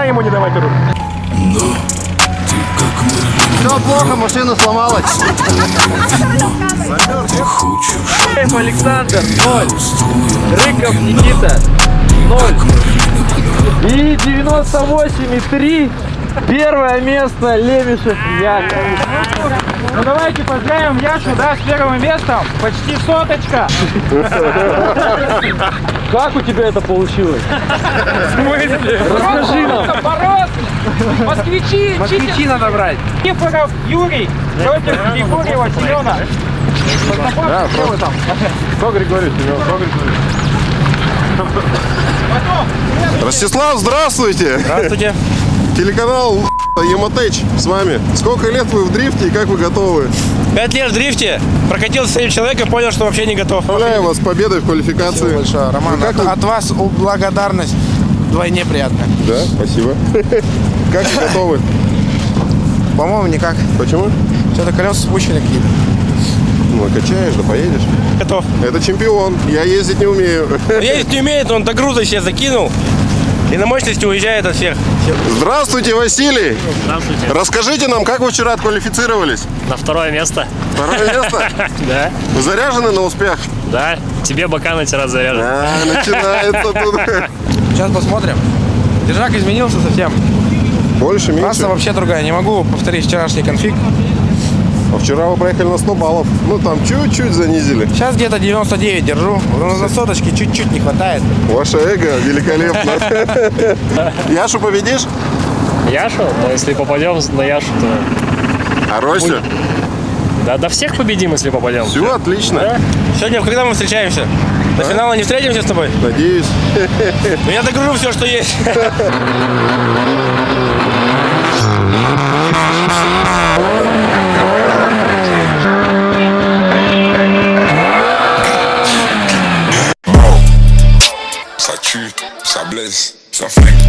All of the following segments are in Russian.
никогда ему не давайте руку. Все плохо, машина сломалась. Александр 0. Рыков Никита 0. И 98,3. Первое место Лемешев Яков. Ну давайте поздравим Яшу, да, с первым местом. Почти соточка. Как у тебя это получилось? В смысле? Расскажи нам. Москвичи надо брать. Никифоров Юрий против Григорьева Семена. Да, просто. Кто Григорий Семен? Ростислав, здравствуйте! Здравствуйте. Телеканал Емотеч с вами. Сколько лет вы в дрифте и как вы готовы? 5 лет в дрифте, прокатился с этим человеком, понял, что вообще не готов. Поздравляю вас с победой в квалификации. Спасибо большое, Роман. Ну, как вы- От вас благодарность вдвойне приятная. Да, спасибо. Как вы готовы? По-моему, никак. Почему? Что-то колеса спущены какие-то. Ну, качаешь, да поедешь. Готов. Это чемпион. Я ездить не умею. Ездить не умеет, он до груза себе закинул и на мощности уезжает от всех. Здравствуйте, Василий. Здравствуйте. Расскажите нам, как вы вчера отквалифицировались? На второе место. Второе место? Да. Вы заряжены на успех? Да. Тебе бока натирать заряжен. Начинается тут. Сейчас посмотрим. Держак изменился совсем. Больше, меньше? Трасса вообще другая. Не могу повторить вчерашний конфиг. А вчера вы проехали на 100 баллов. Ну, там чуть-чуть занизили. Сейчас где-то 99 держу. Но на соточке чуть-чуть не хватает. Ваше эго великолепно. Яшу победишь? Яшу? Но если попадем на Яшу, то... А Ростю? Да, до всех победим, если попадем. Все отлично. Да? Сегодня, когда мы встречаемся? До финала не встретимся с тобой? Надеюсь. Ну я догружу все, что есть. Ça tue, ça blesse, ça flingue.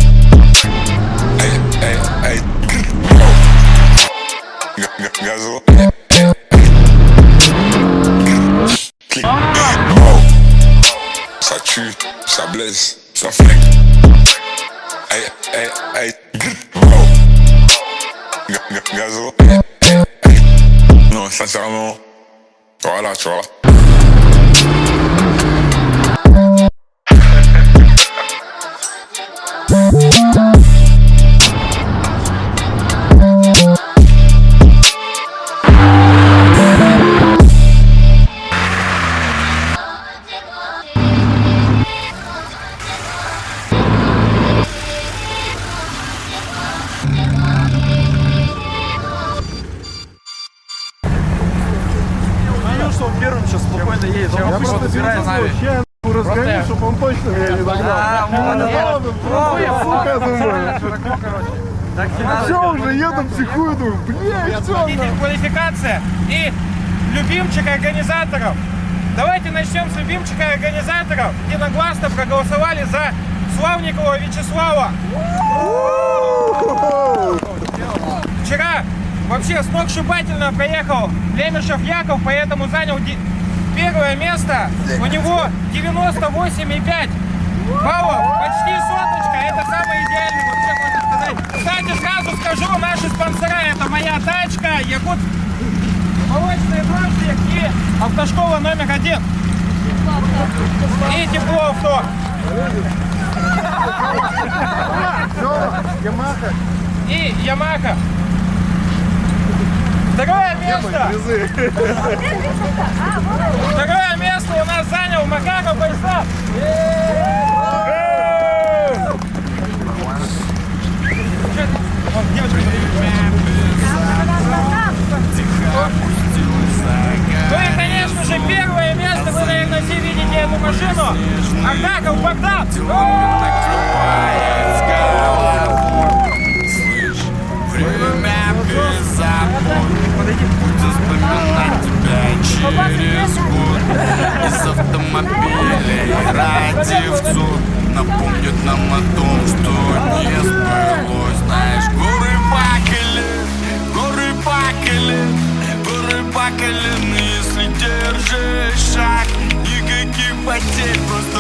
Hey, hey, hey. Gazo. Clic. Ça tue, ça blesse, ça flingue. Hey, hey, hey. Gazo. Non, sincèrement. Voilà, tu vois. Я просто собираю с нами. Разгони, чтобы он точно меня не догнал. Сука, думаю. Все, уже еду, психую, думаю, блядь, что? Квалификация и любимчик организаторов. Давайте начнем с любимчика организаторов. Единогласно проголосовали за Славникова Вячеслава. Вчера вообще сногсшибательно проехал Лемешев Яков, поэтому занял первое место. У него 98,5 баллов, почти соточка. Это самый идеальный, вообще можно сказать. Кстати, сразу скажу, наши спонсора — это моя тачка, Якут, молочный дождик и автошкола номер 1. И тепло авто. И Ямаха. Второе место. Второе место у нас занял Макаров Борислав. Ну и, конечно же, первое место. Вы, наверное, все видите эту машину. Акаков Богдан. Через год из автомобилей ради в суд напомнит нам о том, что не сбылось. Знаешь, горы пакали, если держишь шаг, никаких потерь, просто